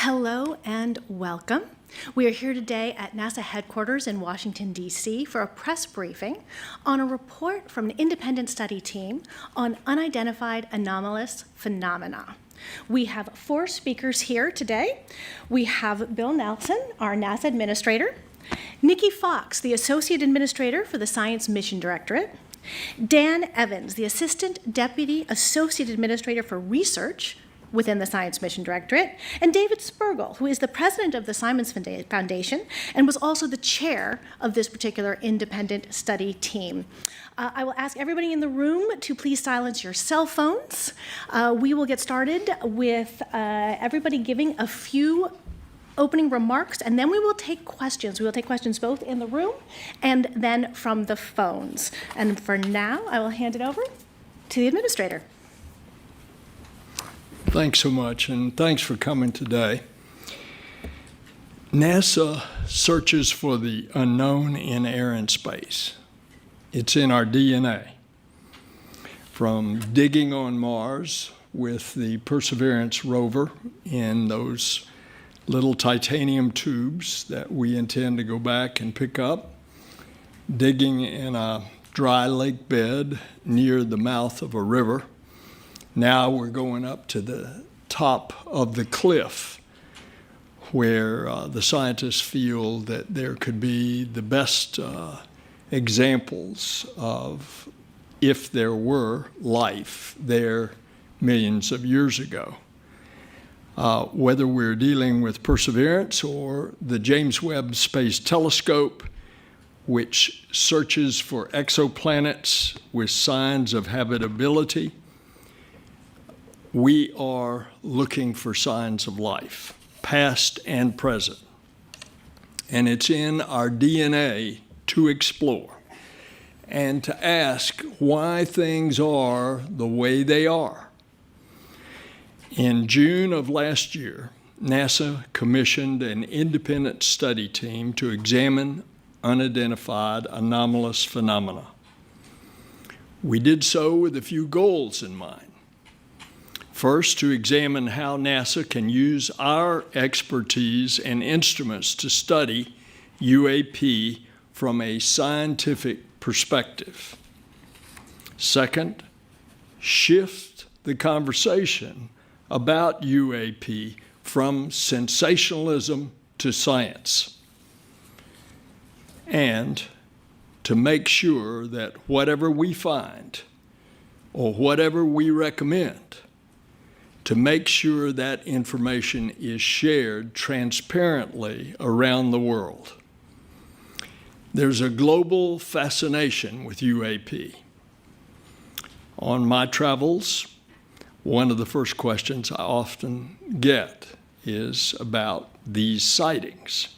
Hello and welcome. We are here today at NASA headquarters in Washington, D.C. for a press briefing on a report from an independent study team on unidentified anomalous phenomena. We have 4 speakers here today. We have Bill Nelson, our NASA administrator, Nikki Fox, the associate administrator for the Science Mission Directorate, Dan Evans, the assistant deputy associate administrator for research within the Science Mission Directorate, and David Spergel, who is the president of the Simons Foundation and was also the chair of this particular independent study team. I will ask everybody in the room to please silence your cell phones. We will get started with everybody giving a few opening remarks, and then we will take questions. We will take questions both in the room and then from the phones. And for now, I will hand it over to the administrator. Thanks so much, and thanks for coming today. NASA searches for the unknown in air and space. It's in our DNA. From digging on Mars with the Perseverance rover in those little titanium tubes that we intend to go back and pick up, digging in a dry lake bed near the mouth of a river. Now we're going up to the top of the cliff where the scientists feel that there could be the best examples of if there were life there millions of years ago. Whether we're dealing with Perseverance or the James Webb Space Telescope, which searches for exoplanets with signs of habitability, we are looking for signs of life, past and present. And it's in our DNA to explore and to ask why things are the way they are. In June of last year, NASA commissioned an independent study team to examine unidentified anomalous phenomena. We did so with a few goals in mind. First, to examine how NASA can use our expertise and instruments to study UAP from a scientific perspective. Second, shift the conversation about UAP from sensationalism to science. And to make sure that whatever we find or whatever we recommend, to make sure that information is shared transparently around the world. There's a global fascination with UAP. On my travels, one of the first questions I often get is about these sightings.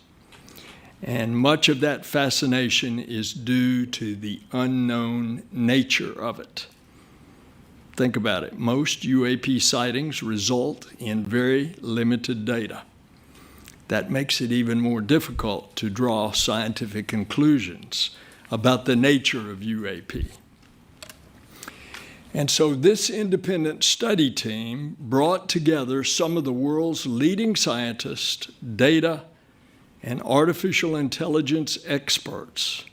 And much of that fascination is due to the unknown nature of it. Think about it. Most UAP sightings result in very limited data. That makes it even more difficult to draw scientific conclusions about the nature of UAP. And so this independent study team brought together some of the world's leading scientists, data, and artificial intelligence experts,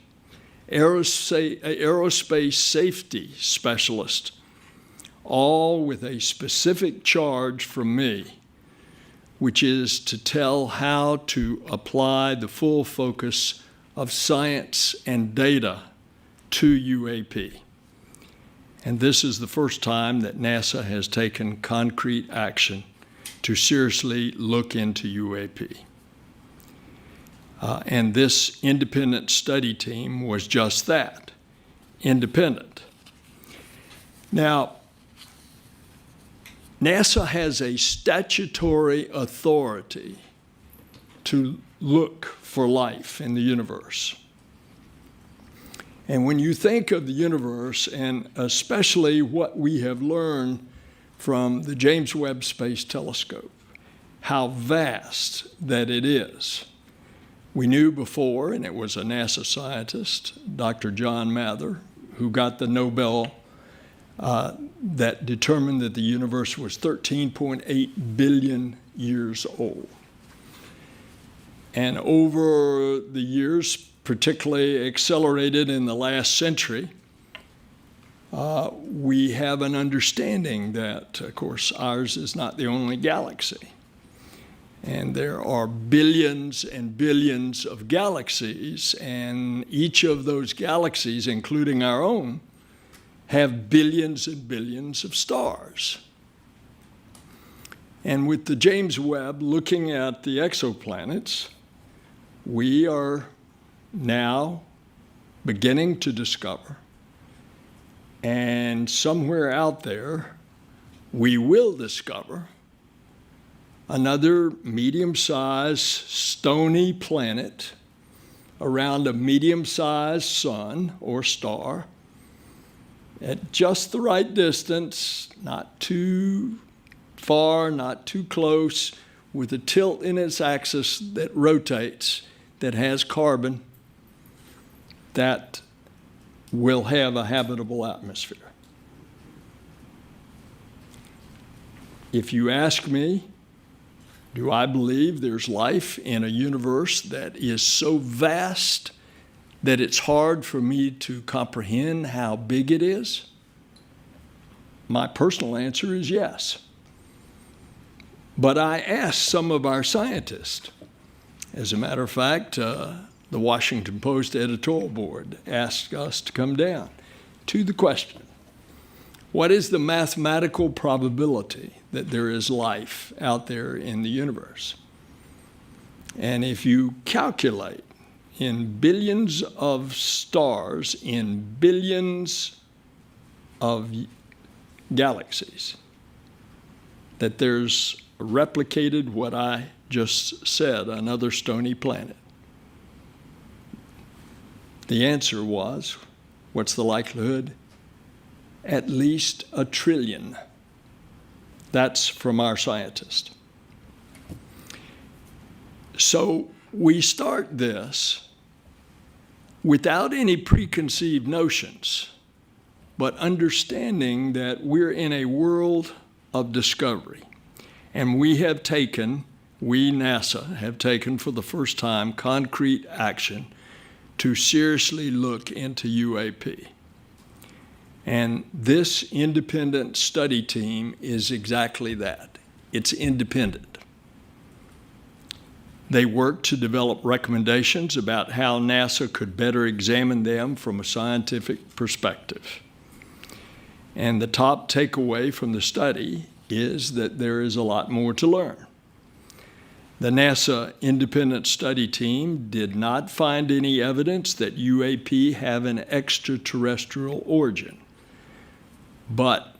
aerospace safety specialists, all with a specific charge from me, which is to tell how to apply the full focus of science and data to UAP. And this is the first time that NASA has taken concrete action to seriously look into UAP. And this independent study team was just that, independent. Now, NASA has a statutory authority to look for life in the universe. And when you think of the universe, and especially what we have learned from the James Webb Space Telescope, how vast that it is. We knew before, and it was a NASA scientist, Dr. John Mather, who got the Nobel that determined that the universe was 13.8 billion years old. And over the years, particularly accelerated in the last century, we have an understanding that, of course, ours is not the only galaxy. And there are billions and billions of galaxies, and each of those galaxies, including our own, have billions and billions of stars. And with the James Webb looking at the exoplanets, we are now beginning to discover, and somewhere out there, we will discover another medium-sized stony planet around a medium-sized sun or star at just the right distance, not too far, not too close, with a tilt in its axis that rotates, that has carbon, that will have a habitable atmosphere. If you ask me, do I believe there's life in a universe that is so vast that it's hard for me to comprehend how big it is? My personal answer is yes. But I asked some of our scientists. As a matter of fact, the Washington Post editorial board asked us to come down to the question, what is the mathematical probability that there is life out there in the universe? And if you calculate in billions of stars, in billions of galaxies, that there's replicated what I just said, another stony planet. The answer was, what's the likelihood? At least 1 trillion. That's from our scientist. So we start this without any preconceived notions, but understanding that we're in a world of discovery. And we, NASA, have taken for the first time concrete action to seriously look into UAP. And this independent study team is exactly that. It's independent. They work to develop recommendations about how NASA could better examine them from a scientific perspective. And the top takeaway from the study is that there is a lot more to learn. The NASA independent study team did not find any evidence that UAP have an extraterrestrial origin. But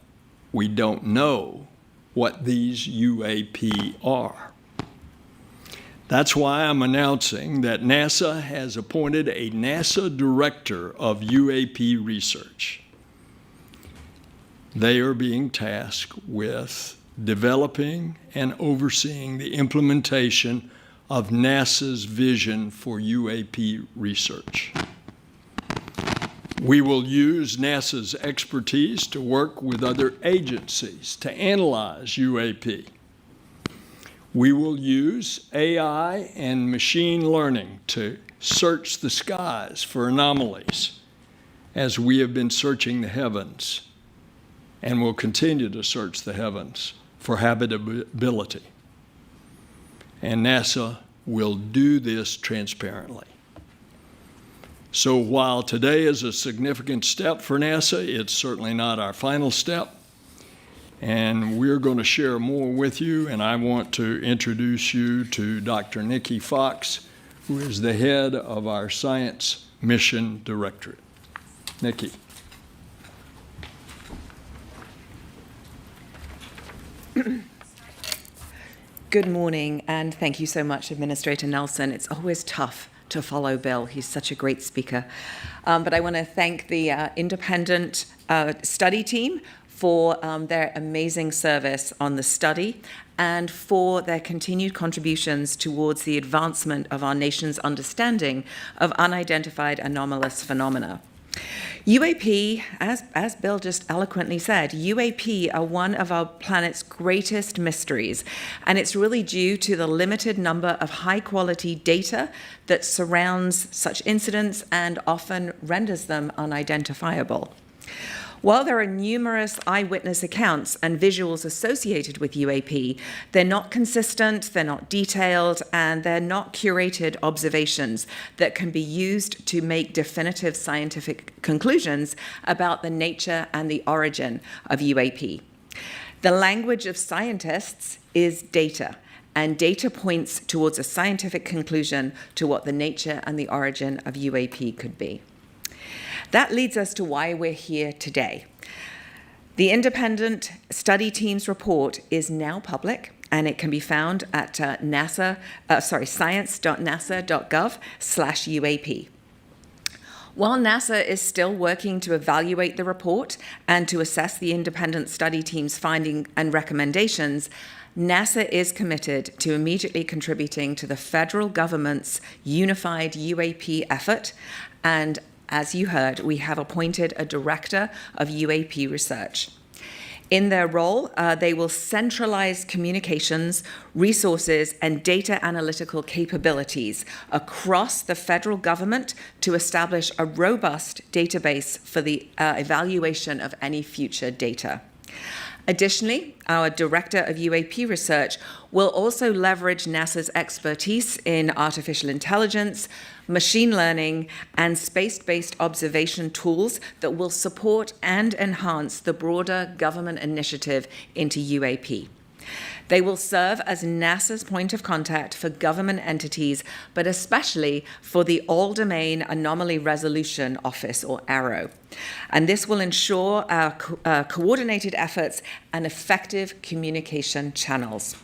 we don't know what these UAP are. That's why I'm announcing that NASA has appointed a NASA director of UAP research. They are being tasked with developing and overseeing the implementation of NASA's vision for UAP research. We will use NASA's expertise to work with other agencies to analyze UAP. We will use AI and machine learning to search the skies for anomalies, as we have been searching the heavens and will continue to search the heavens for habitability. And NASA will do this transparently. So while today is a significant step for NASA, it's certainly not our final step. And we're going to share more with you, and I want to introduce you to Dr. Nikki Fox, who is the head of our Science Mission Directorate. Nikki. Good morning, and thank you so much, Administrator Nelson. It's always tough to follow Bill. He's such a great speaker. But I want to thank the independent study team for their amazing service on the study and for their continued contributions towards the advancement of our nation's understanding of unidentified anomalous phenomena. UAP, as Bill just eloquently said, UAP are one of our planet's greatest mysteries, and it's really due to the limited number of high-quality data that surrounds such incidents and often renders them unidentifiable. While there are numerous eyewitness accounts and visuals associated with UAP, they're not consistent, they're not detailed, and they're not curated observations that can be used to make definitive scientific conclusions about the nature and the origin of UAP. The language of scientists is data, and data points towards a scientific conclusion to what the nature and the origin of UAP could be. That leads us to why we're here today. The independent study team's report is now public, and it can be found at science.nasa.gov/UAP. While NASA is still working to evaluate the report and to assess the independent study team's findings and recommendations, NASA is committed to immediately contributing to the federal government's unified UAP effort, and as you heard, we have appointed a director of UAP research. In their role, they will centralize communications, resources, and data analytical capabilities across the federal government to establish a robust database for the evaluation of any future data. Additionally, our Director of UAP Research will also leverage NASA's expertise in artificial intelligence, machine learning, and space-based observation tools that will support and enhance the broader government initiative into UAP. They will serve as NASA's point of contact for government entities, but especially for the All-Domain Anomaly Resolution Office, or ARROW. And this will ensure our coordinated efforts and effective communication channels.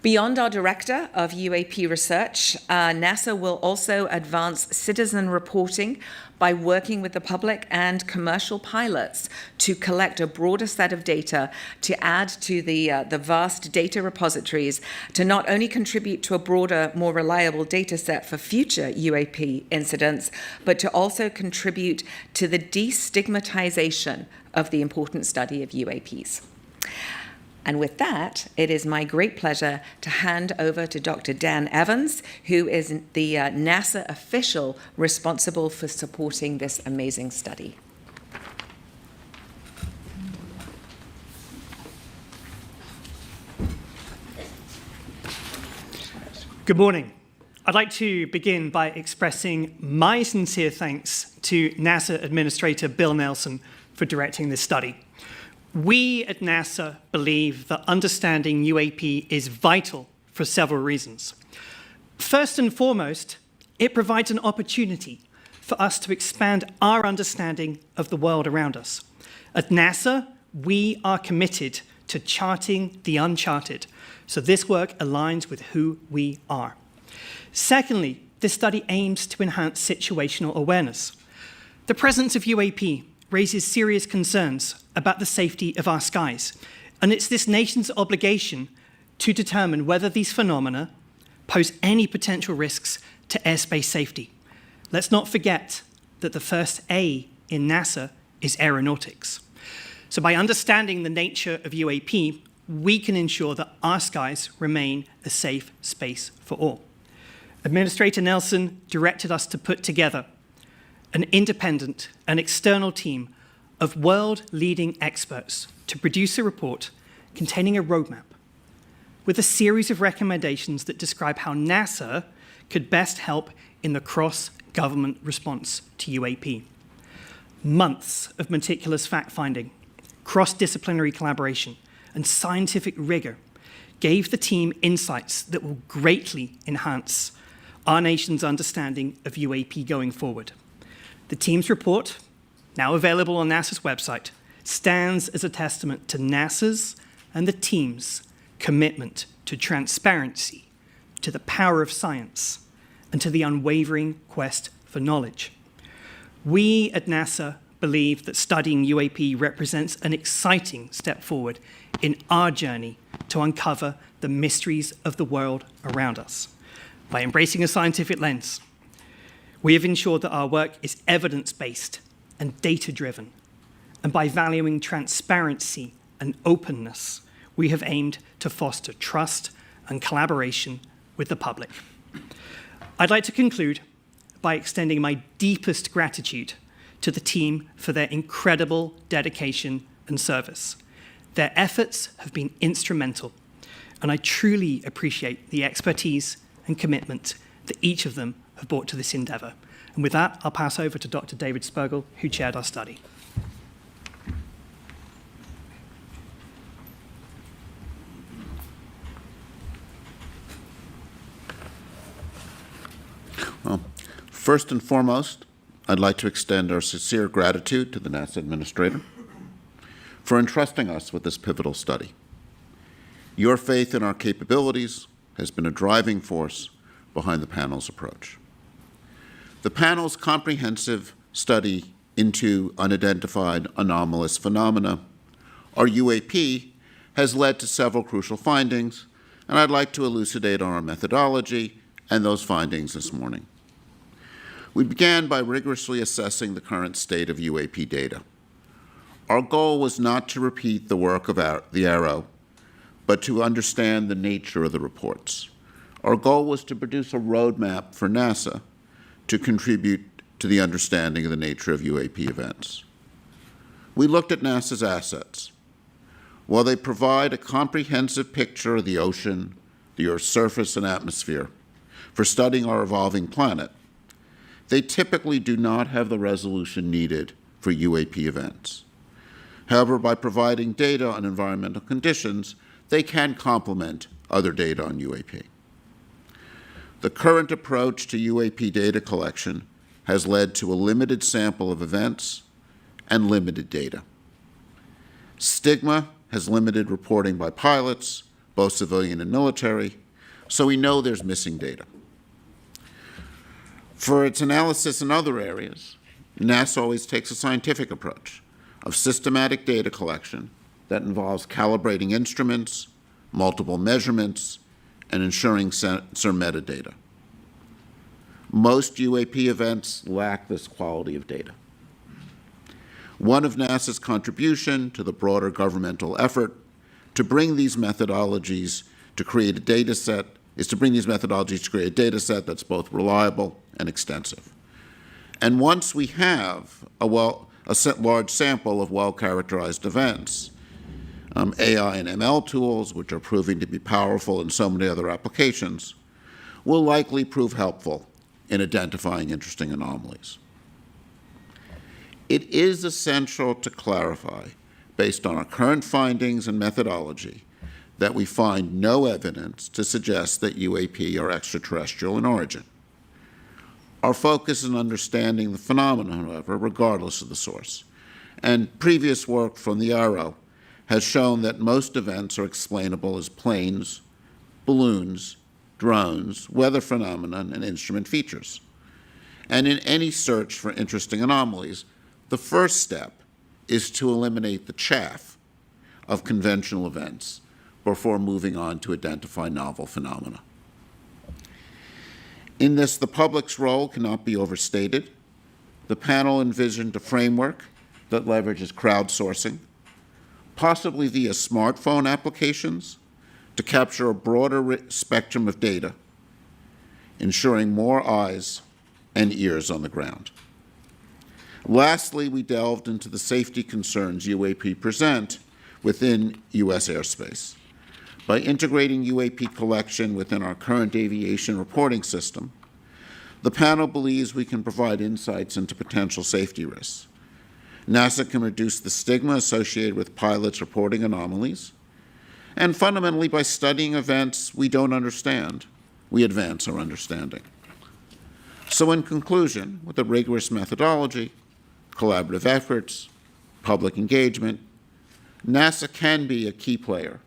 Beyond our Director of UAP Research, NASA will also advance citizen reporting by working with the public and commercial pilots to collect a broader set of data to add to the vast data repositories to not only contribute to a broader, more reliable data set for future UAP incidents, but to also contribute to the destigmatization of the important study of UAPs. And with that, it is my great pleasure to hand over to Dr. Dan Evans, who is the NASA official responsible for supporting this amazing study. Good morning. I'd like to begin by expressing my sincere thanks to NASA Administrator Bill Nelson for directing this study. We at NASA believe that understanding UAP is vital for several reasons. First and foremost, it provides an opportunity for us to expand our understanding of the world around us. At NASA, we are committed to charting the uncharted, so this work aligns with who we are. Secondly, this study aims to enhance situational awareness. The presence of UAP raises serious concerns about the safety of our skies, and it's this nation's obligation to determine whether these phenomena pose any potential risks to airspace safety. Let's not forget that the first A in NASA is aeronautics. So by understanding the nature of UAP, we can ensure that our skies remain a safe space for all. Administrator Nelson directed us to put together an independent and external team of world-leading experts to produce a report containing a roadmap with a series of recommendations that describe how NASA could best help in the cross-government response to UAP. Months of meticulous fact-finding, cross-disciplinary collaboration, and scientific rigor gave the team insights that will greatly enhance our nation's understanding of UAP going forward. The team's report, now available on NASA's website, stands as a testament to NASA's and the team's commitment to transparency, to the power of science, and to the unwavering quest for knowledge. We at NASA believe that studying UAP represents an exciting step forward in our journey to uncover the mysteries of the world around us. By embracing a scientific lens, we have ensured that our work is evidence-based and data-driven. And by valuing transparency and openness, we have aimed to foster trust and collaboration with the public. I'd like to conclude by extending my deepest gratitude to the team for their incredible dedication and service. Their efforts have been instrumental, and I truly appreciate the expertise and commitment that each of them have brought to this endeavor. And with that, I'll pass over to Dr. David Spergel, who chaired our study. Well, first and foremost, I'd like to extend our sincere gratitude to the NASA Administrator for entrusting us with this pivotal study. Your faith in our capabilities has been a driving force behind the panel's approach. The panel's comprehensive study into unidentified anomalous phenomena, or UAP, has led to several crucial findings, and I'd like to elucidate on our methodology and those findings this morning. We began by rigorously assessing the current state of UAP data. Our goal was not to repeat the work of the ARROW, but to understand the nature of the reports. Our goal was to produce a roadmap for NASA to contribute to the understanding of the nature of UAP events. We looked at NASA's assets. While they provide a comprehensive picture of the ocean, the Earth's surface and atmosphere for studying our evolving planet, they typically do not have the resolution needed for UAP events. However, by providing data on environmental conditions, they can complement other data on UAP. The current approach to UAP data collection has led to a limited sample of events and limited data. Stigma has limited reporting by pilots, both civilian and military, so we know there's missing data. For its analysis in other areas, NASA always takes a scientific approach of systematic data collection that involves calibrating instruments, multiple measurements, and ensuring sensor metadata. Most UAP events lack this quality of data. One of NASA's contribution to the broader governmental effort to bring these methodologies to create a data set is to bring these methodologies to create a data set that's both reliable and extensive. And once we have a large sample of well-characterized events, AI and ML tools, which are proving to be powerful in so many other applications, will likely prove helpful in identifying interesting anomalies. It is essential to clarify, based on our current findings and methodology, that we find no evidence to suggest that UAP are extraterrestrial in origin. Our focus is on understanding the phenomenon, however, regardless of the source. And previous work from the ARROW has shown that most events are explainable as planes, balloons, drones, weather phenomena, and instrument features. And in any search for interesting anomalies, the first step is to eliminate the chaff of conventional events before moving on to identify novel phenomena. In this, the public's role cannot be overstated. The panel envisioned a framework that leverages crowdsourcing, possibly via smartphone applications, to capture a broader spectrum of data, ensuring more eyes and ears on the ground. Lastly, we delved into the safety concerns UAP present within U.S. airspace. By integrating UAP collection within our current aviation reporting system, the panel believes we can provide insights into potential safety risks. NASA can reduce the stigma associated with pilots reporting anomalies, and fundamentally, by studying events we don't understand, we advance our understanding. So in conclusion, with a rigorous methodology, collaborative efforts, public engagement, NASA can be a key player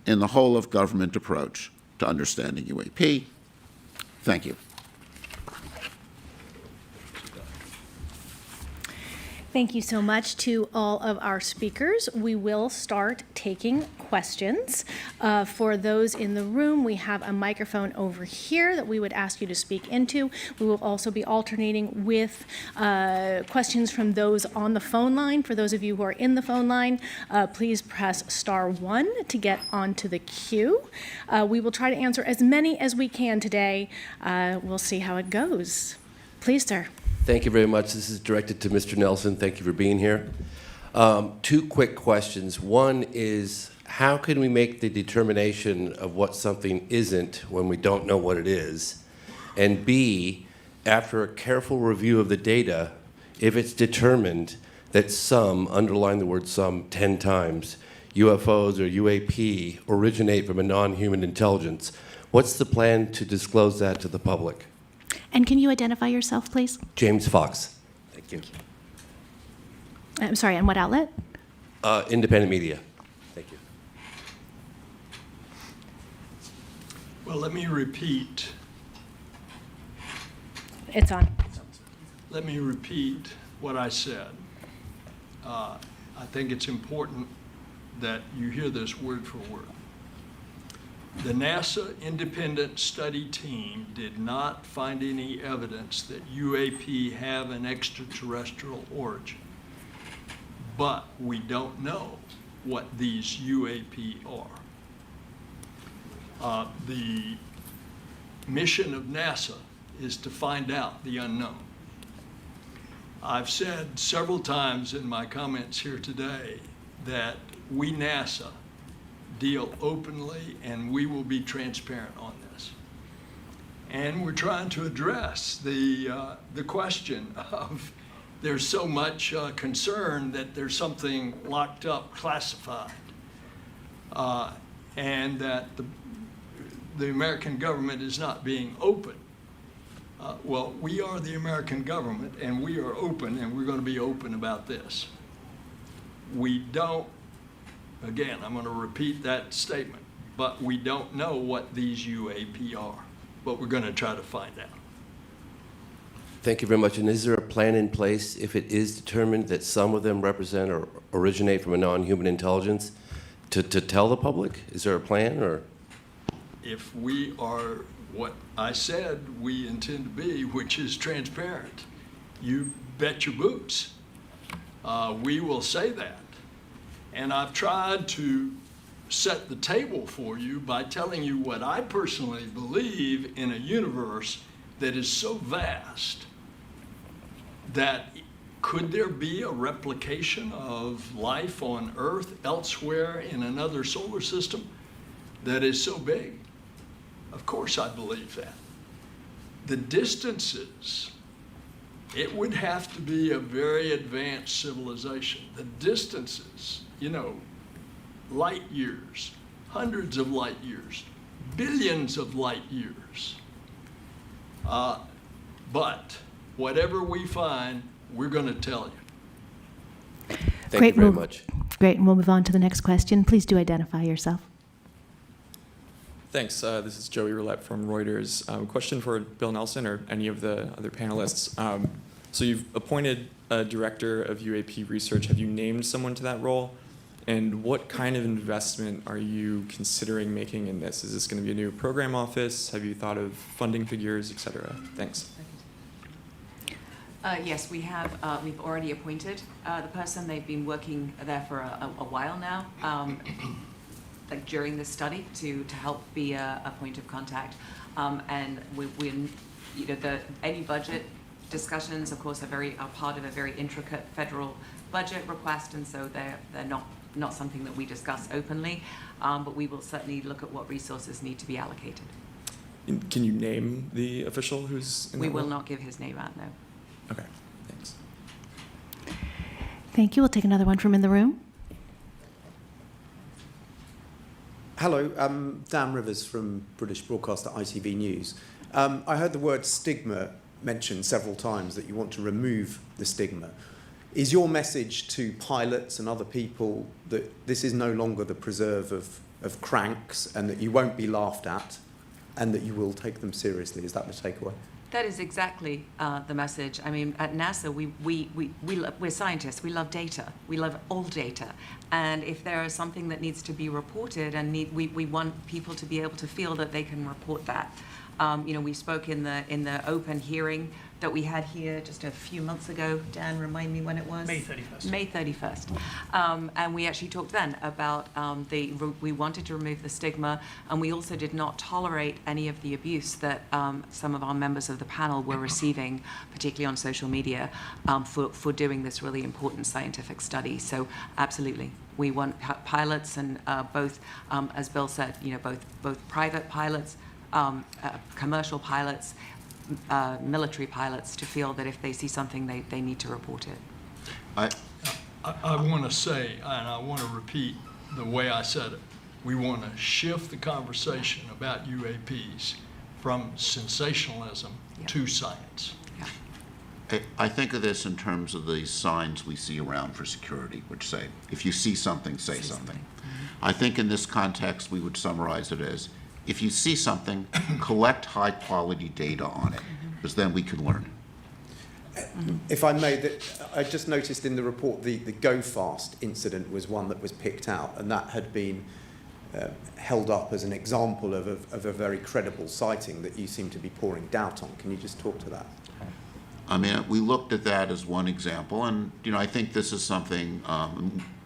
in the whole of government approach to understanding UAP. Thank you. Thank you so much to all of our speakers. We will start taking questions. questions. For those in the room, we have a microphone over here that we would ask you to speak into. We will also be alternating with questions from those on the phone line. For those of you who are in the phone line, please press *1 to get onto the queue. We will try to answer as many as we can today. We'll see how it goes. Please, sir. Thank you very much. This is directed to Mr. Nelson. Thank you for being here. Two quick questions. One is, how can we make the determination of what something isn't when we don't know what it is? And B, after a careful review of the data, if it's determined that some, underline the word some 10 times, UFOs or UAP originate from a non-human intelligence, what's the plan to disclose that to the public? And can you identify yourself, please? James Fox. Thank you. I'm sorry, and what outlet? Independent media. Thank you. Well, let me repeat. It's on. Let me repeat what I said. I think it's important that you hear this word for word. The NASA independent study team did not find any evidence that UAP have an extraterrestrial origin. But we don't know what these UAP are. The mission of NASA is to find out the unknown. I've said several times in my comments here today that we, NASA, deal openly and we will be transparent on this. And we're trying to address the question of there's so much concern that there's something locked up, classified, and that the American government is not being open. Well, we are the American government, and we are open, and we're going to be open about this. We don't, again, I'm going to repeat that statement, but we don't know what these UAP are, but we're going to try to find out. Thank you very much. And is there a plan in place if it is determined that some of them represent or originate from a non-human intelligence to tell the public? Is there a plan or? If we are what I said we intend to be, which is transparent, you bet your boots. We will say that. And I've tried to set the table for you by telling you what I personally believe in a universe that is so vast that could there be a replication of life on Earth elsewhere in another solar system that is so big? Of course I believe that. The distances, it would have to be a very advanced civilization. The distances, light years, hundreds of light years, billions of light years. But whatever we find, we're going to tell you. Thank you very much. Great, and we'll move on to the next question. Please do identify yourself. Thanks. This is Joey Roulette from Reuters. Question for Bill Nelson or any of the other panelists. So you've appointed a director of UAP research. Have you named someone to that role? And what kind of investment are you considering making in this? Is this going to be a new program office? Have you thought of funding figures, et cetera? Thanks. Yes, we have. We've already appointed the person. They've been working there for a while now, like during this study, to help be a point of contact. And any budget discussions, of course, are part of a very intricate federal budget request, and so they're not something that we discuss openly. But we will certainly look at what resources need to be allocated. Can you name the official who's in We that will role? not give his name out, no. Okay, thanks. Thank you. We'll take another one from in the room. Hello, Dan Rivers from British broadcaster ITV News. I heard the word stigma mentioned several times, that you want to remove the stigma. Is your message to pilots and other people that this is no longer the preserve of cranks and that you won't be laughed at and that you will take them seriously? Is that the takeaway? That is exactly the message. I mean, at NASA, we're scientists. We love data. We love all data. And if there is something that needs to be reported, and we want people to be able to feel that they can report that. We spoke in the open hearing that we had here just a few months ago. Dan, remind me when it was? May 31st. May 31st. And we actually talked then about we wanted to remove the stigma, and we also did not tolerate any of the abuse that some of our members of the panel were receiving, particularly on social media, for doing this really important scientific study. So absolutely. We want pilots and both, as Bill said, both private pilots, commercial pilots, military pilots, to feel that if they see something, they need to report it. I want to say, and I want to repeat the way I said it, we want to shift the conversation about UAPs from sensationalism to science. I think of this in terms of the signs we see around for security, which say, if you see something, say something. I think in this context, we would summarize it as, if you see something, collect high-quality data on it, because then we can learn. If I may, I just noticed in the report the Go Fast incident was one that was picked out, and that had been held up as an example of a very credible sighting that you seem to be pouring doubt on. Can you just talk to that? I mean, we looked at that as one example, and I think this is something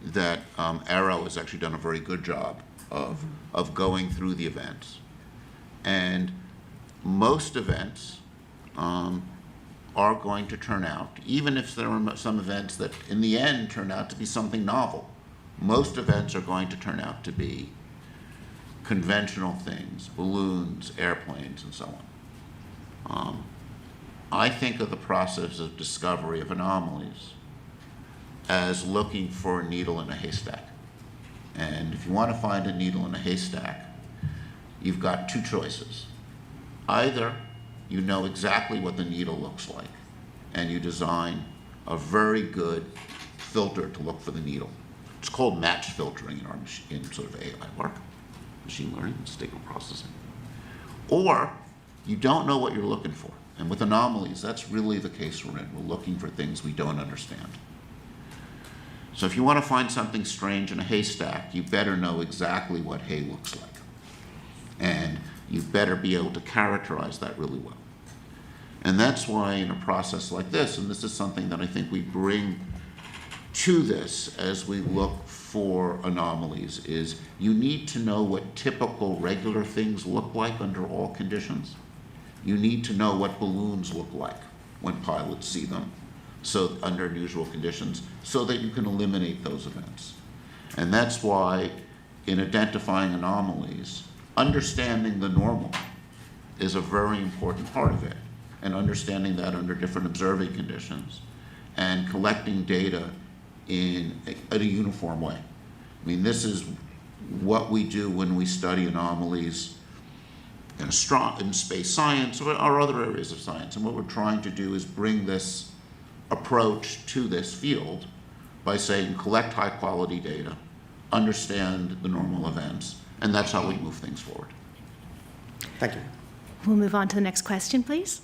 that Arrow has actually done a very good job of going through the events. And most events are going to turn out, even if there are some events that in the end turn out to be something novel, most events are going to turn out to be conventional things, balloons, airplanes, and so on. I think of the process of discovery of anomalies as looking for a needle in a haystack. And if you want to find a needle in a haystack, you've got two choices. Either you know exactly what the needle looks like, and you design a very good filter to look for the needle. It's called match filtering in sort of AI work, machine learning, signal processing. Or you don't know what you're looking for. And with anomalies, that's really the case we're in. We're looking for things we don't understand. So if you want to find something strange in a haystack, you better know exactly what hay looks like. And you better be able to characterize that really well. And that's why in a process like this, and this is something that I think we bring to this as we look for anomalies, is you need to know what typical regular things look like under all conditions. You need to know what balloons look like when pilots see them, so under unusual conditions, so that you can eliminate those events. And that's why in identifying anomalies, understanding the normal is a very important part of it, and understanding that under different observing conditions, and collecting data in a uniform way. I mean, this is what we do when we study anomalies in space science or other areas of science. And what we're trying to do is bring this approach to this field by saying, collect high quality data, understand the normal events, and that's how we move things forward. Thank you. We'll move on to the next question, please.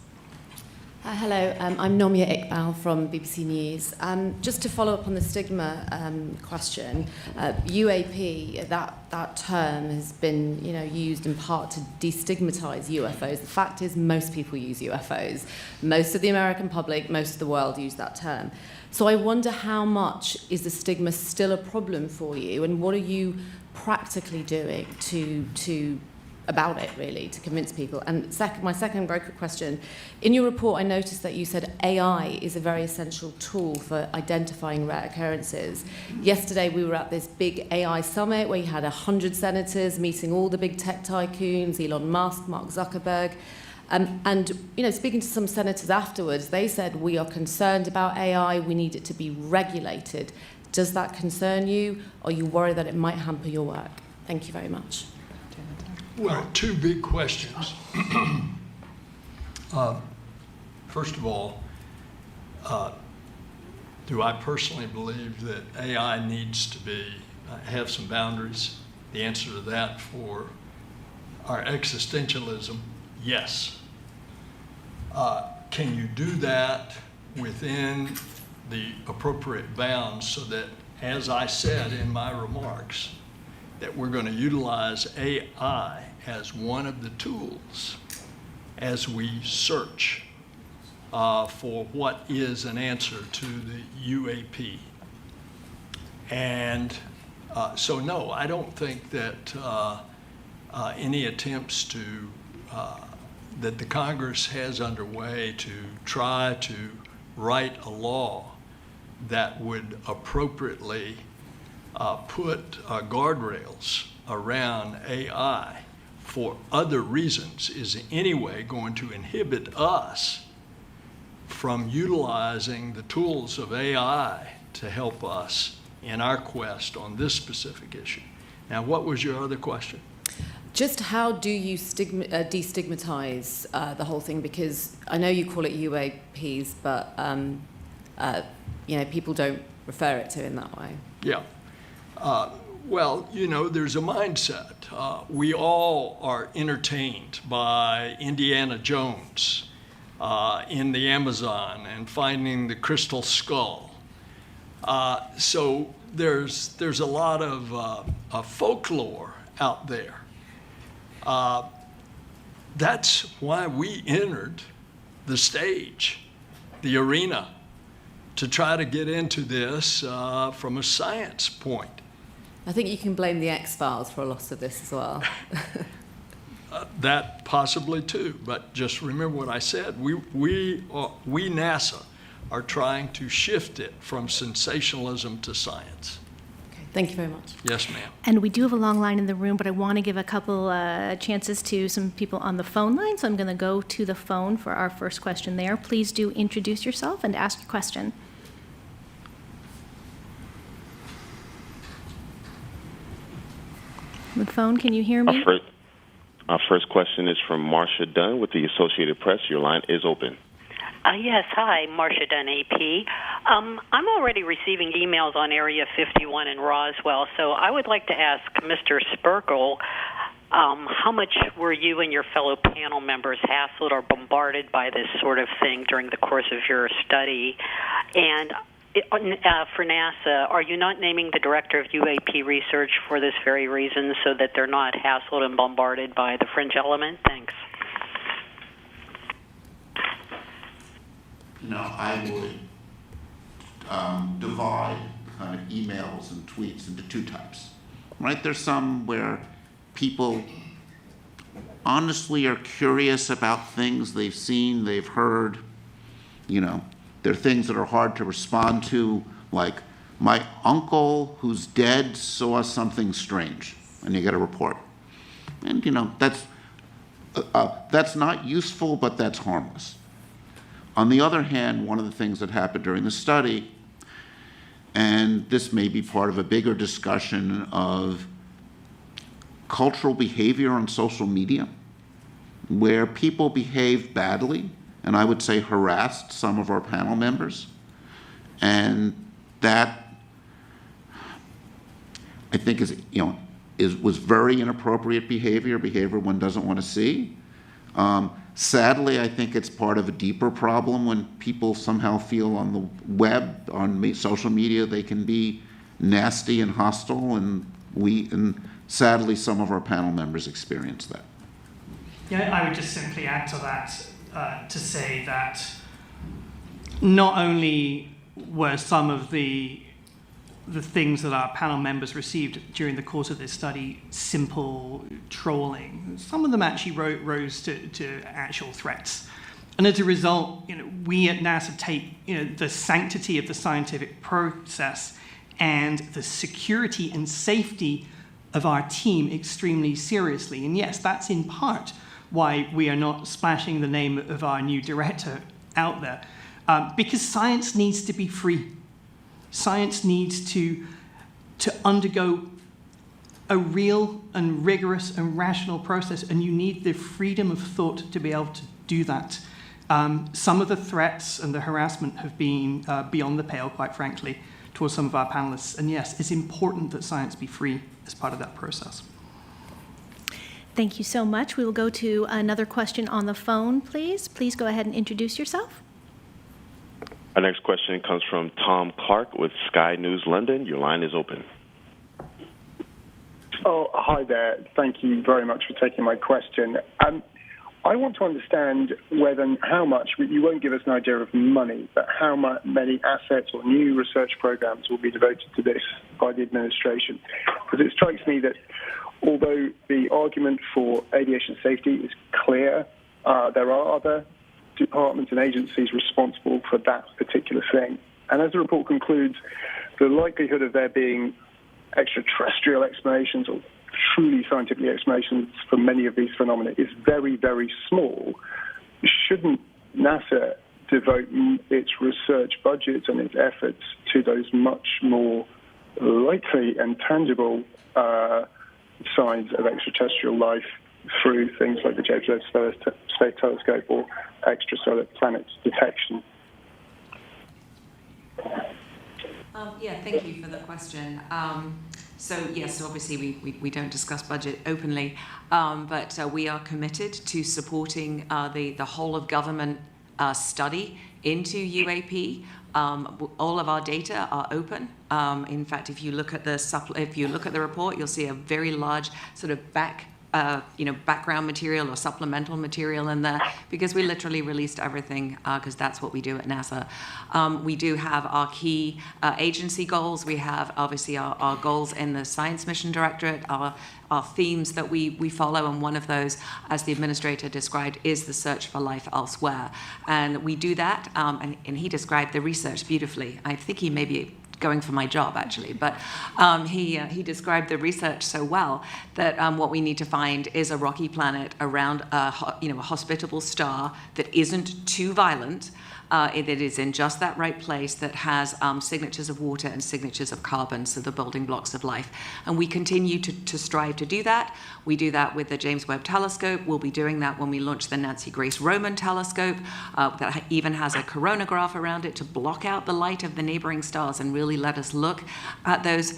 Hello, I'm Nomia Iqbal from BBC News. Just to follow up on the stigma question, UAP, that term has been used in part to destigmatize UFOs. The fact is most people use UFOs. Most of the American public, most of the world use that term. So I wonder how much is the stigma still a problem for you, and what are you practically doing to about it, really, to convince people? And my second very quick question. In your report, I noticed that you said AI is a very essential tool for identifying rare occurrences. Yesterday, we were at this big AI summit where you had 100 senators meeting all the big tech tycoons, Elon Musk, Mark Zuckerberg. And speaking to some senators afterwards, they said, we are concerned about AI, we need it to be regulated. Does that concern you? Are you worried that it might hamper your work? Thank you very much. Well, two big questions. First of all, do I personally believe that AI needs to have some boundaries? The answer to that for our existentialism, yes. can you do that within the appropriate bounds so that, as I said in my remarks, that we're going to utilize AI as one of the tools as we search for what is an answer to the UAP. And so no, I don't think that any attempts to that the Congress has underway to try to write a law that would appropriately put guardrails around AI for other reasons is in any way going to inhibit us from utilizing the tools of AI to help us in our quest on this specific issue. Now, what was your other question? Just how do you destigmatize the whole thing? Because I know you call it UAPs, but people don't refer it to in that way. Yeah. Well, there's a mindset. We all are entertained by Indiana Jones in the Amazon and finding the crystal skull. So there's a lot of folklore out there. That's why we entered the stage, the arena, to try to get into this from a science point. I think you can blame the X-Files for a lot of this as well. That possibly too, but just remember what I said. We NASA are trying to shift it from sensationalism to science. Okay, thank you very much. Yes, ma'am. And we do have a long line in the room, but I want to give a couple chances to some people on the phone line, so I'm going to go to the phone for our first question there. Please do introduce yourself and ask your question. The phone, can you hear me? Our first question is from Marcia Dunn with the Associated Press. Your line is open. Yes, hi, Marcia Dunn, AP. I'm already receiving emails on Area 51 in Roswell, so I would like to ask Mr. Sperkel, how much were you and your fellow panel members hassled or bombarded by this sort of thing during the course of your study? And for NASA, are you not naming the director of UAP research for this very reason, so that they're not hassled and bombarded by the fringe element? Thanks. I would divide kind of emails and tweets into two types, right? There's some where people honestly are curious about things they've seen, they've heard. There are things that are hard to respond to, like my uncle who's dead saw something strange, and you get a report. And that's not useful, but that's harmless. On the other hand, one of the things that happened during the study, and this may be part of a bigger discussion of cultural behavior on social media, where people behave badly, and I would say harassed some of our panel members. And that, I think, was very inappropriate behavior one doesn't want to see. Sadly, I think it's part of a deeper problem when people somehow feel on the web, on social media, they can be nasty and hostile, and sadly, some of our panel members experience that. Yeah, I would just simply add to that to say that not only were some of the things that our panel members received during the course of this study simple trolling, some of them actually rose to actual threats. And as a result, we at NASA take the sanctity of the scientific process and the security and safety of our team extremely seriously. And yes, that's in part why we are not splashing the name of our new director out there, because science needs to be free. Science needs to undergo a real and rigorous and rational process, and you need the freedom of thought to be able to do that. Some of the threats and the harassment have been beyond the pale, quite frankly, towards some of our panelists. And yes, it's important that science be free as part of that process. Thank you so much. We will go to another question on the phone, please. Please go ahead and introduce yourself. Our next question comes from Tom Clark with Sky News London. Your line is open. Oh, hi there. Thank you very much for taking my question. I want to understand how much, you won't give us an idea of money, but how many assets or new research programs will be devoted to this by the administration. Because it strikes me that although the argument for aviation safety is clear, there are other departments and agencies responsible for that particular thing. And as the report concludes, the likelihood of there being extraterrestrial explanations or truly scientific explanations for many of these phenomena is very, very small. Shouldn't NASA devote its research budgets and its efforts to those much more likely and tangible signs of extraterrestrial life through things like the James Webb Space Telescope or extrasolar planet detection? Thank you for the question. So yes, obviously we don't discuss budget openly, but we are committed to supporting the whole of government study into UAP. All of our data are open. In fact, if you look at the report, you'll see a very large sort of background material or supplemental material in there, because we literally released everything, because that's what we do at NASA. We do have our key agency goals. We have obviously our goals in the Science Mission Directorate, our themes that we follow, and one of those, as the administrator described, is the search for life elsewhere. And we do that, and he described the research beautifully. I think he may be going for my job, actually, but he described the research so well that what we need to find is a rocky planet around a hospitable star that isn't too violent, that is in just that right place, that has signatures of water and signatures of carbon, so the building blocks of life. And we continue to strive to do that. We do that with the James Webb Telescope. We'll be doing that when we launch the Nancy Grace Roman Telescope, that even has a coronagraph around it to block out the light of the neighboring stars and really let us look at those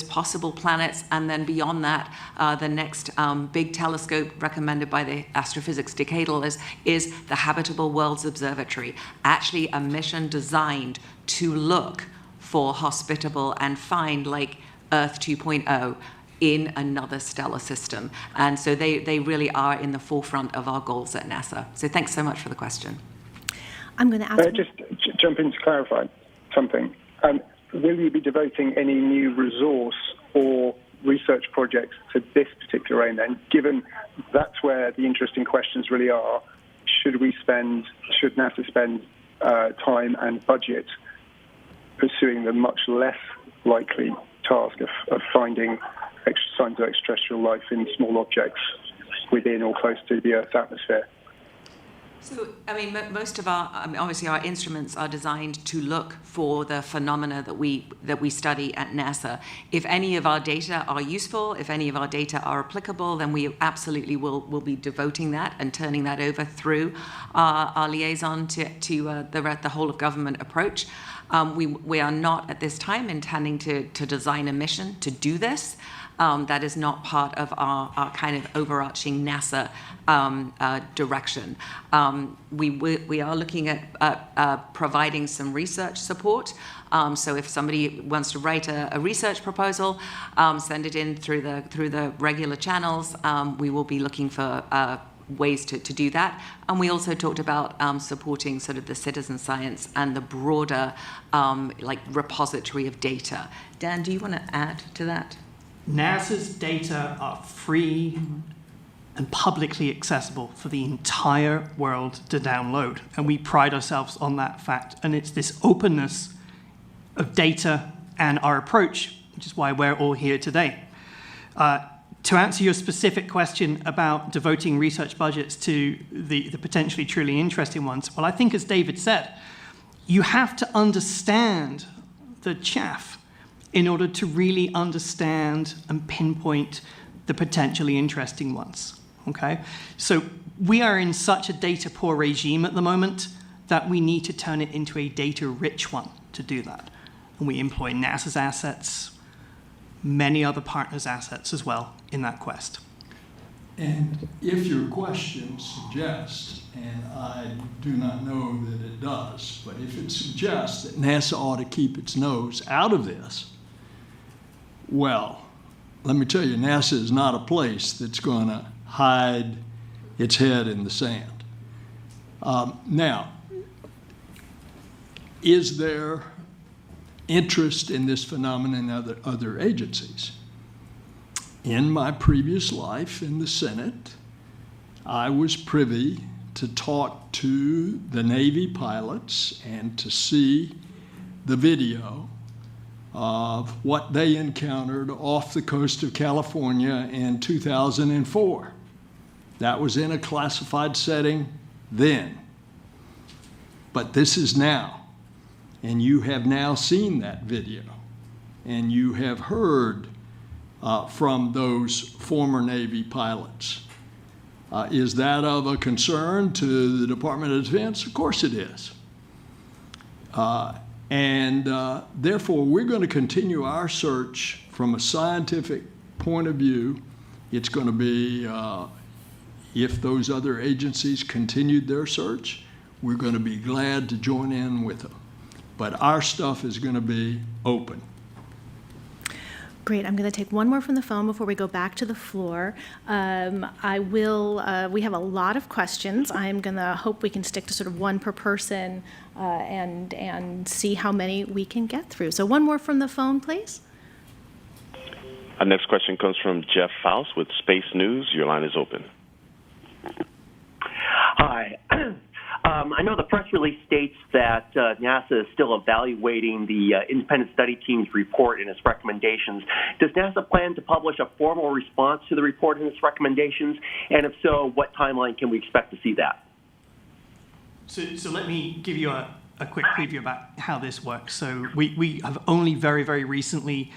possible planets. And then beyond that, the next big telescope recommended by the Astrophysics Decadal is the Habitable Worlds Observatory, actually a mission designed to look for hospitable and find like Earth 2.0 in another stellar system. And so they really are in the forefront of our goals at NASA. So thanks so much for the question. I'm going to ask... just jump in to clarify something. Will you be devoting any new resource or research projects to this particular aim then, given that's where the interesting questions really are? Should NASA spend time and budget pursuing the much less likely task of finding signs of extraterrestrial life in small objects within or close to the Earth's atmosphere? So, most of obviously our instruments are designed to look for the phenomena that we study at NASA. If any of our data are useful, if any of our data are applicable, then we absolutely will be devoting that and turning that over through our liaison to the whole of government approach. We are not at this time intending to design a mission to do this. That is not part of our kind of overarching NASA direction. We are looking at providing some research support. So if somebody wants to write a research proposal, send it in through the regular channels. We will be looking for ways to do that. And we also talked about supporting sort of the citizen science and the broader repository of data. Dan, do you want to add to that? NASA's data are free and publicly accessible for the entire world to download. And we pride ourselves on that fact. And it's this openness of data and our approach, which is why we're all here today. To answer your specific question about devoting research budgets to the potentially truly interesting ones, well, I think as David said, you have to understand the chaff in order to really understand and pinpoint the potentially interesting ones, okay? So we are in such a data-poor regime at the moment that we need to turn it into a data-rich one to do that. And we employ NASA's assets, many other partners' assets as well in that quest. And if your question suggests, and I do not know that it does, but if it suggests that NASA ought to keep its nose out of this, well, let me tell you, NASA is not a place that's going to hide its head in the sand. Now, is there interest in this phenomenon in other agencies? In my previous life in the Senate, I was privy to talk to the Navy pilots and to see the video of what they encountered off the coast of California in 2004. That was in a classified setting then. But this is now, and you have now seen that video, and you have heard from those former Navy pilots. Is that of a concern to the Department of Defense? Of course it is. Therefore, we're going to continue our search from a scientific point of view. It's going to be, if those other agencies continued their search, we're going to be glad to join in with them. But our stuff is going to be open. Great. I'm going to take one more from the phone before we go back to the floor. We have a lot of questions. I'm going to hope we can stick to sort of one per person and see how many we can get through. So one more from the phone, please. Our next question comes from Jeff Faust with Space News. Your line is open. Hi. I know the press release states that NASA is still evaluating the independent study team's report and its recommendations. Does NASA plan to publish a formal response to the report and its recommendations? And if so, what timeline can we expect to see that? So let me give you a quick preview about how this works. So we have only very, very recently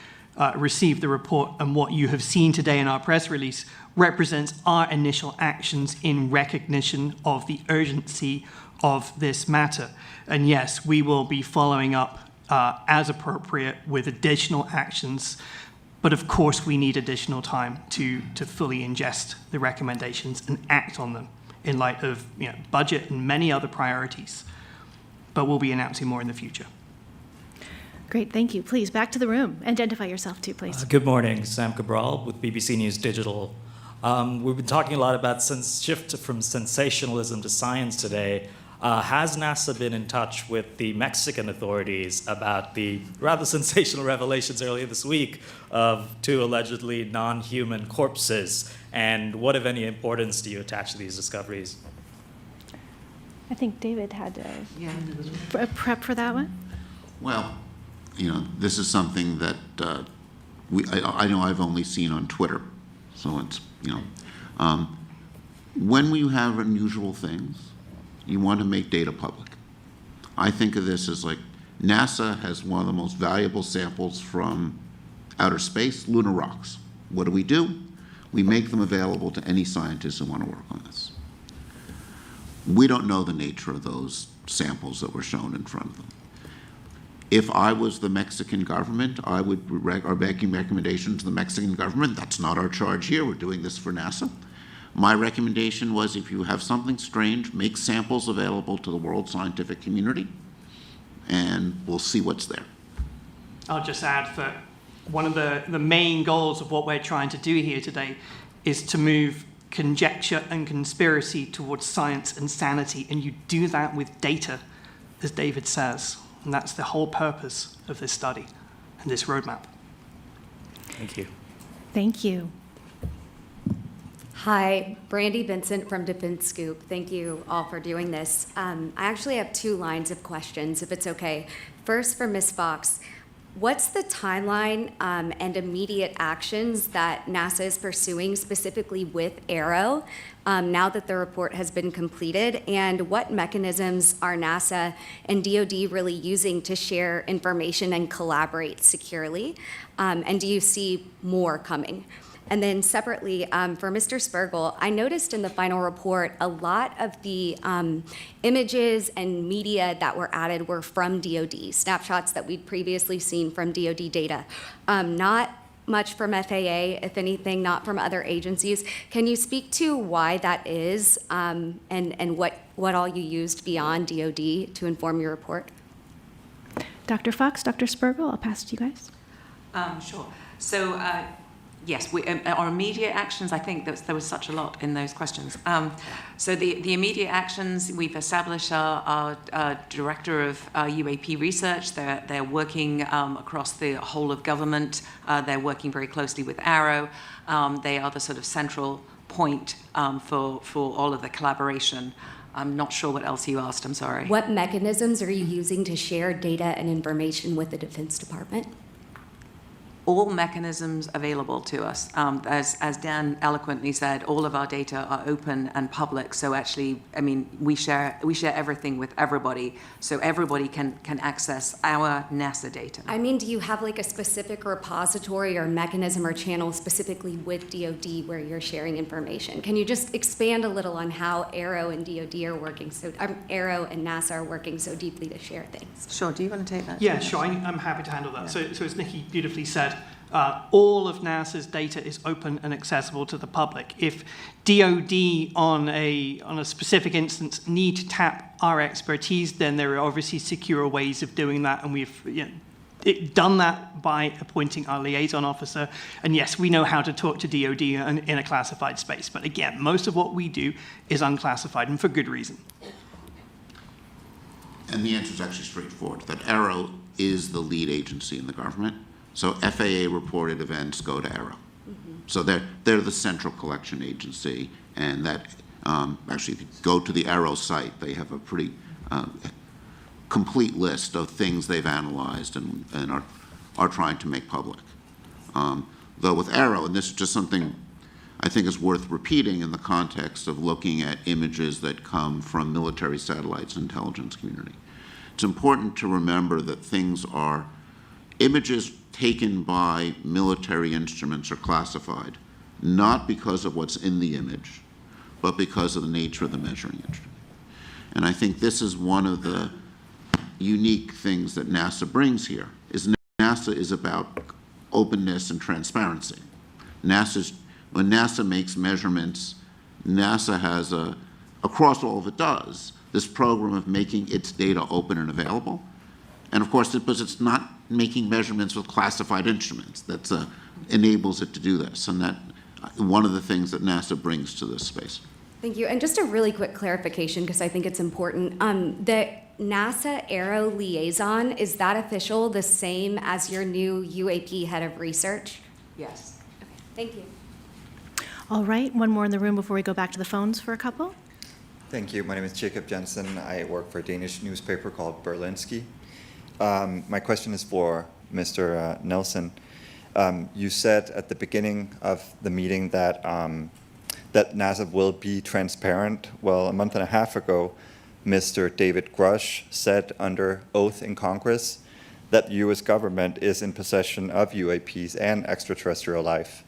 received the report, and what you have seen today in our press release represents our initial actions in recognition of the urgency of this matter. And yes, we will be following up as appropriate with additional actions, but of course we need additional time to fully ingest the recommendations and act on them in light of budget and many other priorities. But we'll be announcing more in the future. Great, thank you. Please, back to the room. Identify yourself too, please. Good morning, Sam Cabral with BBC News Digital. We've been talking a lot about shift from sensationalism to science today. Has NASA been in touch with the Mexican authorities about the rather sensational revelations earlier this week of 2 allegedly non-human corpses? And what, if any, importance do you attach to these discoveries? I think David had to prep for that one. Well, this is something that I know I've only seen on Twitter. So it's, when we have unusual things, you want to make data public. I think of this as like NASA has one of the most valuable samples from outer space, lunar rocks. What do? We make them available to any scientists who want to work on this. We don't know the nature of those samples that were shown in front of them. If I was the Mexican government, I would are making recommendations to the Mexican government. That's not our charge here. We're doing this for NASA. My recommendation was, if you have something strange, make samples available to the world scientific community, and we'll see what's there. I'll just add that one of the main goals of what we're trying to do here today is to move conjecture and conspiracy towards science and sanity, and you do that with data, as David says. And that's the whole purpose of this study and this roadmap. Thank you. Thank you. Hi, Brandy Vincent from Defense Scoop. Thank you all for doing this. I actually have 2 lines of questions, if it's okay. First, for Ms. Fox, what's the timeline and immediate actions that NASA is pursuing specifically with ARROW now that the report has been completed? And what mechanisms are NASA and DoD really using to share information and collaborate securely? And do you see more coming? And then separately, for Mr. Spergel, I noticed in the final report a lot of the images and media that were added were from DoD, snapshots that we'd previously seen from DoD data, not much from FAA, if anything, not from other agencies. Can you speak to why that is, and what all you used beyond DoD to inform your report? Dr. Fox, Dr. Spergel, I'll pass it to you guys. Sure. So, yes, our immediate actions, I think there was such a lot in those questions. So the immediate actions, we've established our director of UAP research. They're working across the whole of government. They're working very closely with AARO. They are the sort of central point for all of the collaboration. I'm not sure what else you asked, I'm sorry. What mechanisms are you using to share data and information with the Defense Department? All mechanisms available to us. As Dan eloquently said, all of our data are open and public. So actually, I mean, we share everything with everybody, so everybody can access our NASA data. I mean, do you have like a specific repository or mechanism or channel specifically with DoD where you're sharing information? Can you just expand a little on how AARO and DoD are working AARO and NASA are working so deeply to share things? Sure. Do you want to take that? Yeah, sure. I'm happy to handle that. Yeah. So as Nikki beautifully said, all of NASA's data is open and accessible to the public. If DoD on a specific instance need to tap our expertise, then there are obviously secure ways of doing that, and we've done that by appointing our liaison officer. And yes, we know how to talk to DoD in a classified space. But again, most of what we do is unclassified, and for good reason. And the answer is actually straightforward, that AARO is the lead agency in the government. So FAA-reported events go to AARO. Mm-hmm. So they're the central collection agency, and that actually, if you go to the AARO site, they have a pretty complete list of things they've analyzed and are trying to make public. Though with AARO, and this is just something I think is worth repeating in the context of looking at images that come from military satellites and intelligence community, it's important to remember that images taken by military instruments are classified, not because of what's in the image, but because of the nature of the measuring instrument. And I think this is one of the unique things that NASA brings here, is NASA is about openness and transparency. When NASA makes measurements, NASA has across all of it does, this program of making its data open and available. And of course, because it's not making measurements with classified instruments, that enables it to do this. And that one of the things that NASA brings to this space. Thank you. And just a really quick clarification, because I think it's important. The NASA AARO liaison, is that official the same as your new UAP head of research? Yes. Okay. Thank you. All right, one more in the room before we go back to the phones for a couple. Thank you. My name is Jacob Jensen. I work for a Danish newspaper called Berlingske. My question is for Mr. Nelson. You said at the beginning of the meeting that that NASA will be transparent. Well, a month and a half ago, Mr. David Grush said under oath in Congress that the U.S. government is in possession of UAPs and extraterrestrial life.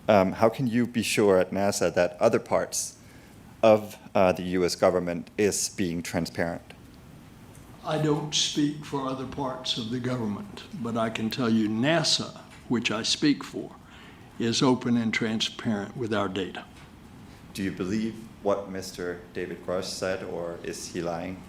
How can you be sure at NASA that other parts of the U.S. government is being transparent? I don't speak for other parts of the government, but I can tell you NASA, which I speak for, is open and transparent with our data. Do you believe what Mr. David Grush said, or is he lying?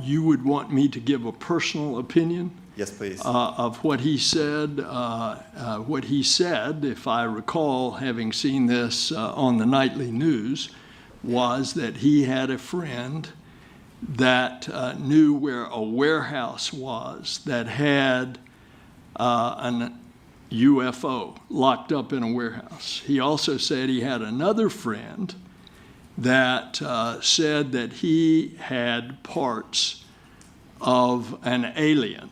You would want me to give a personal opinion? Yes, please. Of what he said. What he said, if I recall having seen this on the nightly news, was that he had a friend that knew where a warehouse was that had an UFO locked up in a warehouse. He also said he had another friend that said that he had parts of an alien.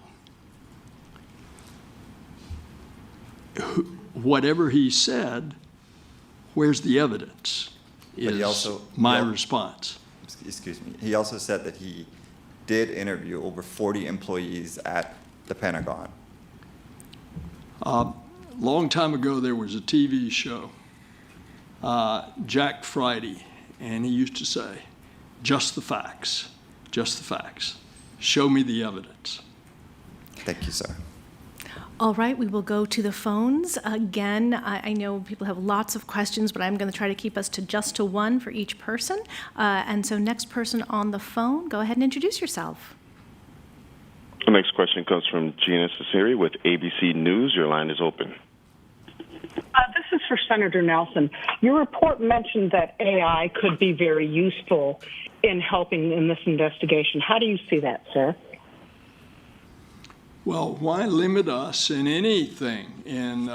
Whatever he said, where's the evidence? Is my response. Excuse me. He also said that he did interview over 40 employees at the Pentagon. Long time ago, there was a TV show, Jack Friday, and he used to say, just the facts, just the facts. Show me the evidence. Thank you, sir. All right, we will go to the phones. Again, I know people have lots of questions, but I'm going to try to keep us to just to one for each person. And so next person on the phone, go ahead and introduce yourself. The next question comes from Gina Cesari with ABC News. Your line is open. This is for Senator Nelson. Your report mentioned that AI could be very useful in helping in this investigation. How do you see that, sir? Well, why limit us in anything in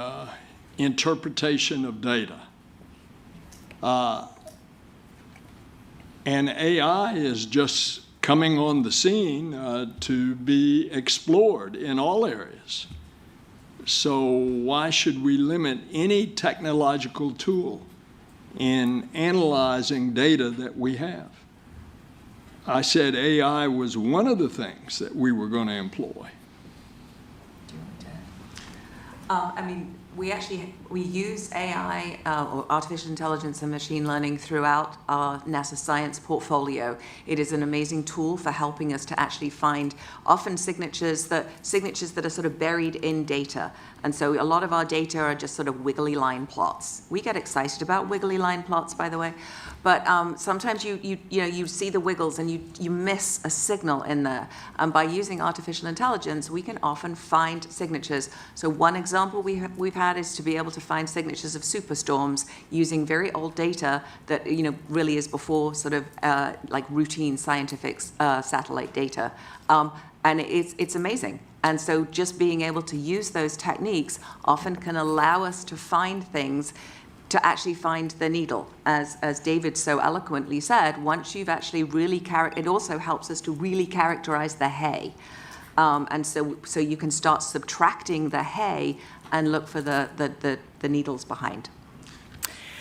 interpretation of data? And AI is just coming on the scene to be explored in all areas. So why should we limit any technological tool in analyzing data that we have? I said AI was one of the things that we were going to employ. We use AI, or artificial intelligence and machine learning throughout our NASA science portfolio. It is an amazing tool for helping us to actually find often signatures that are sort of buried in data. And so a lot of our data are just sort of wiggly line plots. We get excited about wiggly line plots, by the way, but sometimes you see the wiggles and you miss a signal in there. And by using artificial intelligence, we can often find signatures. So one example we've had is to be able to find signatures of superstorms using very old data that really is before sort of like routine scientific satellite data, and it's amazing. And so just being able to use those techniques often can allow us to find things, to actually find the needle. As David so eloquently said, once you've actually really it also helps us to really characterize the hay. And so you can start subtracting the hay and look for the needles behind.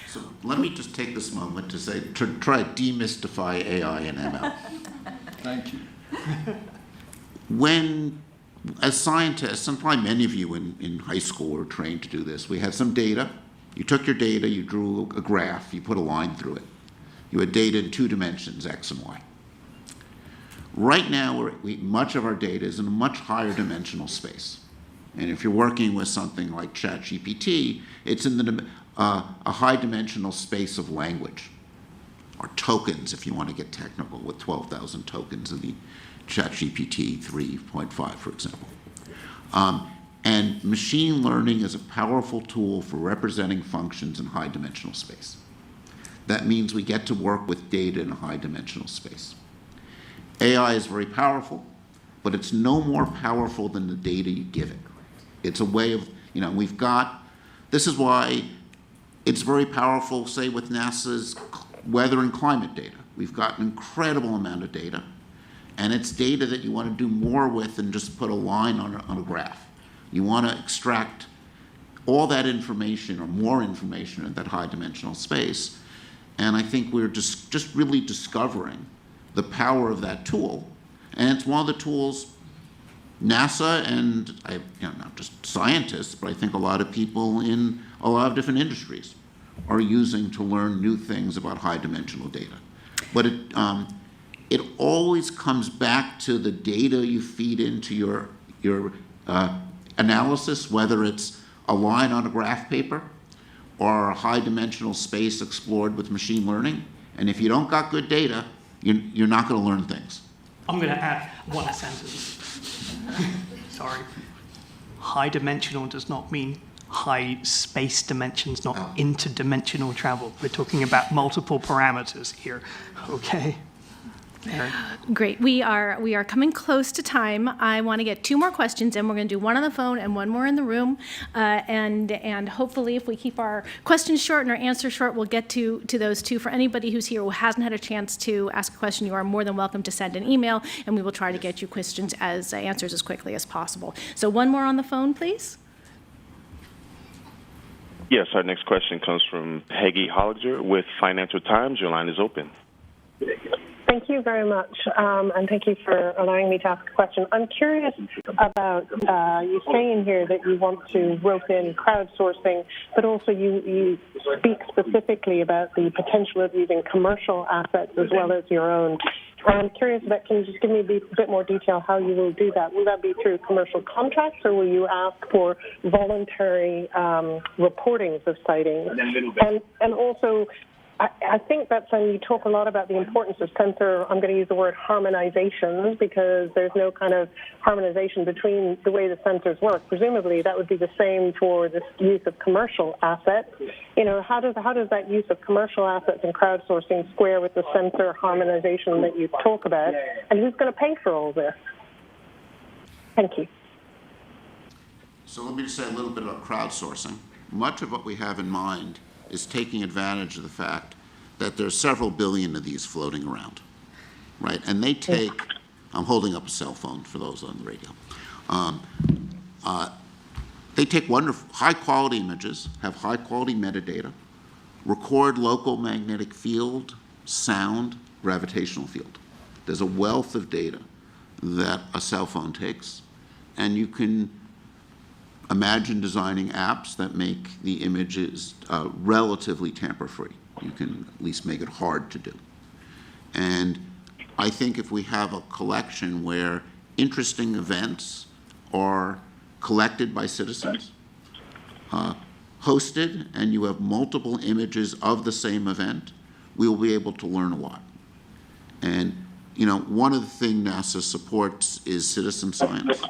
So let me just take this moment to try to demystify AI and ML. Thank you. When, as scientists, and probably many of you in high school were trained to do this, we had some data. You took your data, you drew a graph, you put a line through it. You had data in 2 dimensions, X and Y. Right now, much of our data is in a much higher dimensional space. And if you're working with something like ChatGPT, it's in a high dimensional space of language, or tokens, if you want to get technical, with 12,000 tokens in the ChatGPT 3.5, for example. And machine learning is a powerful tool for representing functions in high dimensional space. That means we get to work with data in a high dimensional space. AI is very powerful, but it's no more powerful than the data you give it. It's a way of, this is why it's very powerful, say, with NASA's weather and climate data. We've got an incredible amount of data, and it's data that you want to do more with than just put a line on a graph. You want to extract all that information or more information in that high dimensional space, and I think we're just really discovering the power of that tool. And it's one of the tools NASA and not just scientists, but I think a lot of people in a lot of different industries are using to learn new things about high dimensional data. But it always comes back to the data you feed into your analysis, whether it's a line on a graph paper or a high dimensional space explored with machine learning. And if you don't got good data, you're not going to learn things. I'm going to add one sentence. Sorry. High dimensional does not mean high space dimensions, not interdimensional travel. We're talking about multiple parameters here. Okay. Erin. Great. We are coming close to time. I want to get 2 more questions, and we're going to do one on the phone and one more in the room. And hopefully, if we keep our questions short and our answers short, we'll get to those 2. For anybody who's here who hasn't had a chance to ask a question, you are more than welcome to send an email, and we will try to get you answers as quickly as possible. So one more on the phone, please. Yes, our next question comes from Peggy Holliger with Financial Times. Your line is open. Thank you very much, and thank you for allowing me to ask a question. I'm curious about you saying here that you want to rope in crowdsourcing, but also you speak specifically about the potential of using commercial assets as well as your own. I'm curious about, can you just give me a bit more detail how you will do that? Will that be through commercial contracts, or will you ask for voluntary reportings of sightings? And also, I think that's when you talk a lot about the importance of sensor, I'm going to use the word harmonization, because there's no kind of harmonization between the way the sensors work. Presumably, that would be the same for the use of commercial assets. You know, how does that use of commercial assets and crowdsourcing square with the sensor harmonization that you talk about? And who's going to pay for all this? Thank you. So let me just say a little bit about crowdsourcing. Much of what we have in mind is taking advantage of the fact that there's several billion of these floating around, right? And they take, I'm holding up a cell phone for those on the radio. They take wonderful, high-quality images, have high-quality metadata, record local magnetic field, sound, gravitational field. There's a wealth of data that a cell phone takes, and you can imagine designing apps that make the images relatively tamper-free. You can at least make it hard to do. And I think if we have a collection where interesting events are collected by citizens, hosted, and you have multiple images of the same event, we will be able to learn a lot. And, you know, one of the things NASA supports is citizen science.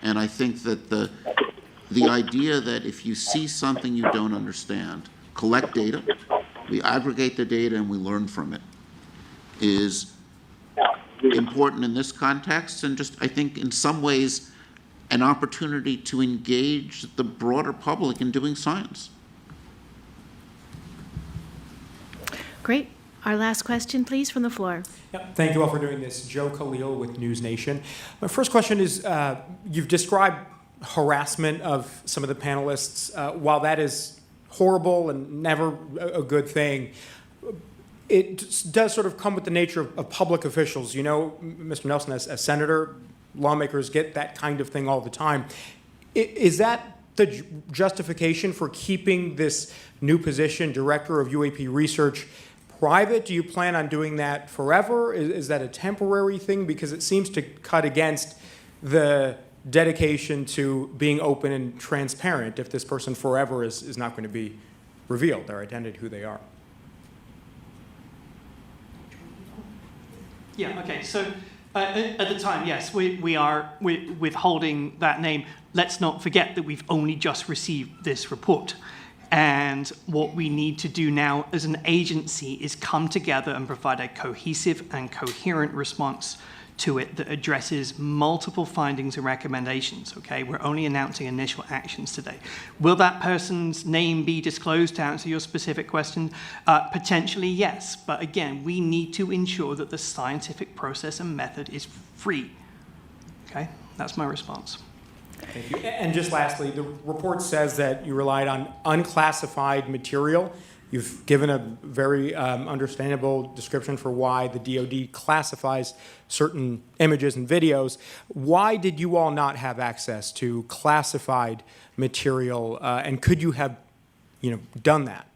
And I think that the idea that if you see something you don't understand, collect data, we aggregate the data and we learn from it, is important in this context, and just, I think, in some ways, an opportunity to engage the broader public in doing science. Great. Our last question, please, from the floor. Yep. Thank you all for doing this. Joe Khalil with News Nation. My first question is, you've described harassment of some of the panelists. While that is horrible and never a good thing, it does sort of come with the nature of public officials. You know, Mr. Nelson, as senator, lawmakers get that kind of thing all the time. Is that the justification for keeping this new position, Director of UAP Research, private? Do you plan on doing that forever? Is that a temporary thing? Because it seems to cut against the dedication to being open and transparent if this person forever is not going to be revealed, their identity, who they are. Yeah, okay, so at the time, yes, we are withholding that name. Let's not forget that we've only just received this report. And what we need to do now as an agency is come together and provide a cohesive and coherent response to it that addresses multiple findings and recommendations, okay? We're only announcing initial actions today. Will that person's name be disclosed, to answer your specific question? Potentially, yes. But again, we need to ensure that the scientific process and method is free, okay? That's my response. Thank you. And just lastly, the report says that you relied on unclassified material. You've given a very understandable description for why the DoD classifies certain images and videos. Why did you all not have access to classified material, and could you have, done that?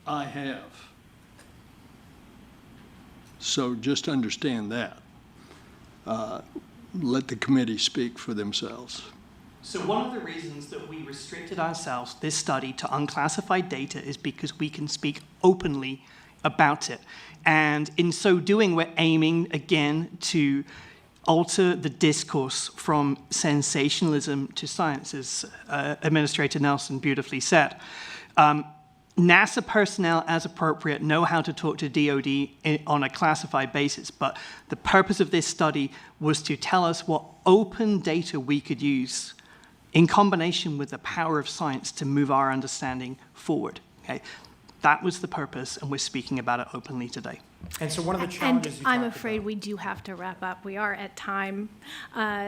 I have. So just understand that. Let the committee speak for themselves. So one of the reasons that we restricted ourselves, this study, to unclassified data is because we can speak openly about it. And in so doing, we're aiming, again, to alter the discourse from sensationalism to science, as Administrator Nelson beautifully said. NASA personnel, as appropriate, know how to talk to DoD on a classified basis, but the purpose of this study was to tell us what open data we could use in combination with the power of science to move our understanding forward. Okay? That was the purpose, and we're speaking about it openly today. And so one of the And challenges I'm afraid we do have to wrap up. We are at time.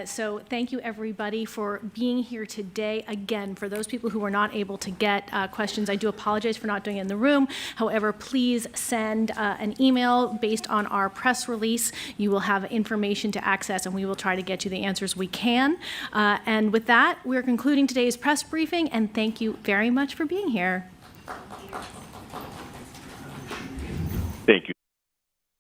So thank you, everybody, for being here today. Again, for those people who were not able to get questions, I do apologize for not doing it in the room. However, please send an email based on our press release. You will have information to access, and we will try to get you the answers we can. And with that, we're concluding today's press briefing, and thank you very much for being here. Thank you.